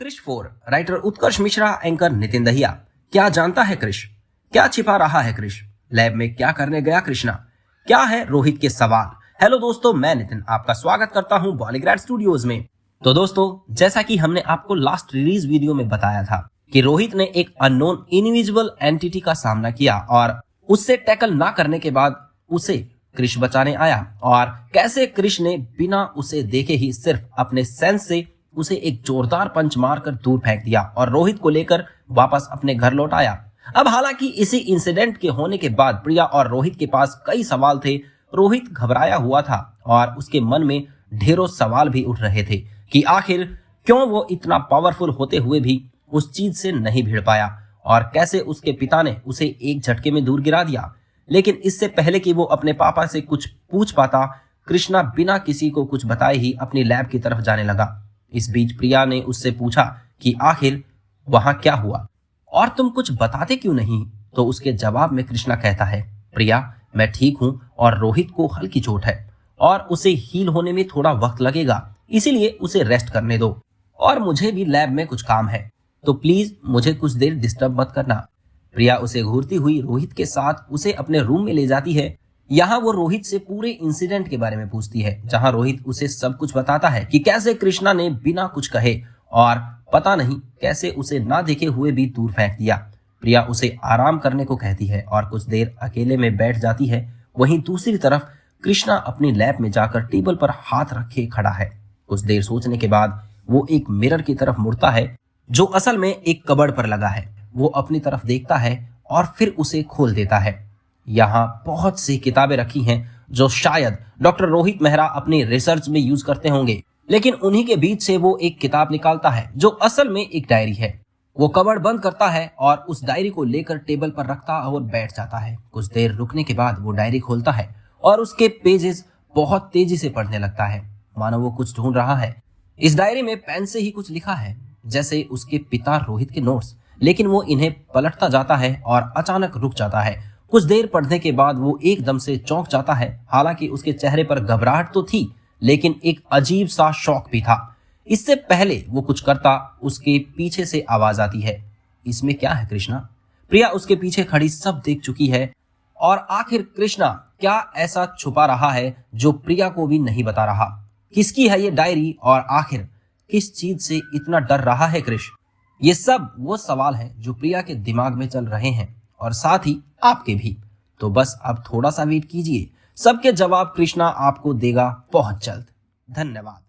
Krrish 4 writer उत्कर्ष Mishra, anchor Nitin Dahiya. क्या जानता है क्रिश? क्या छिपा रहा है क्रिश? लैब में क्या करने गया कृष्णा? क्या है रोहित के सवाल? हेलो दोस्तों, मैं नितिन आपका स्वागत करता हूं बॉलीग्राड स्टूडियोज में। तो दोस्तों, जैसा कि हमने आपको लास्ट रिलीज वीडियो में बताया था कि रोहित ने एक अननोन इनविजिबल एंटिटी का सामना किया और उससे टैकल ना करने के बाद उसे क्रिश बचाने आया, और कैसे क्रिश ने बिना उसे देखे ही सिर्फ अपने सेंस से उसे एक जोरदार पंच मारकर दूर फेंक दिया और रोहित को लेकर वापस अपने घर लौट आया। अब हालांकि इसी इंसिडेंट के होने के बाद प्रिया और रोहित के पास कई सवाल थे। रोहित घबराया हुआ था और उसके मन में ढेरों सवाल भी उठ रहे थे कि आखिर क्यों वो इतना पावरफुल होते हुए भी उस चीज से नहीं भिड़ पाया और कैसे उसके पिता ने उसे एक झटके में दूर गिरा दिया। लेकिन इससे पहले कि वो अपने पापा से कुछ पूछ पाता, कृष्णा बिना किसी को कुछ बताए ही अपनी लैब की तरफ जाने लगा। इस बीच प्रिया ने उससे पूछा कि आखिर वहां क्या हुआ और तुम कुछ बताते क्यों नहीं। तो उसके जवाब में कृष्णा कहता है, प्रिया मैं ठीक हूं और रोहित को हल्की चोट है और उसे हील होने में थोड़ा वक्त लगेगा, इसीलिए उसे रेस्ट करने दो और मुझे भी लैब में कुछ काम है, तो प्लीज मुझे कुछ देर डिस्टर्ब मत करना। प्रिया उसे घूरती हुई रोहित के साथ उसे अपने रूम में ले जाती है। यहाँ वो रोहित से पूरे इंसिडेंट के बारे में पूछती है, जहाँ रोहित उसे सब कुछ बताता है कि कैसे कृष्णा ने बिना कुछ कहे और पता नहीं कैसे उसे ना देखे हुए भी दूर फेंक दिया। प्रिया उसे आराम करने को कहती है और कुछ देर अकेले में बैठ जाती है। वहीं दूसरी तरफ कृष्णा अपनी लैब में जाकर टेबल पर हाथ रखे खड़ा है। कुछ देर सोचने के बाद वो एक मिरर की तरफ मुड़ता है जो असल में एक कबर्ड पर लगा है। वो अपनी तरफ देखता है और फिर उसे खोल देता है। यहाँ बहुत सी किताबें रखी हैं जो शायद डॉक्टर रोहित मेहरा अपनी रिसर्च में यूज करते होंगे, लेकिन उन्हीं के बीच से वो एक किताब निकालता है जो असल में एक डायरी है। वो कबर्ड बंद करता है और उस डायरी को लेकर टेबल पर रखता और बैठ जाता है। कुछ देर रुकने के बाद वो डायरी खोलता है और उसके पेजेस बहुत तेजी से पढ़ने लगता है, मानो वो कुछ ढूंढ रहा है। इस डायरी में पेन से ही कुछ लिखा है, जैसे उसके पिता रोहित के नोट्स, लेकिन वो इन्हें पलटता जाता है और अचानक रुक जाता है। कुछ देर पढ़ने के बाद वो एकदम से चौंक जाता है। हालांकि उसके चेहरे पर घबराहट तो थी, लेकिन एक अजीब सा शौक भी था। इससे पहले वो कुछ करता, उसके पीछे से आवाज आती है, इसमें क्या है कृष्णा? प्रिया उसके पीछे खड़ी सब देख चुकी है और आखिर कृष्णा क्या ऐसा छुपा रहा है जो प्रिया को भी नहीं बता रहा? किसकी है ये डायरी और आखिर किस चीज से इतना डर रहा है कृष्ण? ये सब वो सवाल हैं जो प्रिया के दिमाग में चल रहे हैं और साथ ही आपके भी। तो बस अब थोड़ा सा वेट कीजिए, सबके जवाब कृष्णा आपको देगा बहुत जल्द। धन्यवाद।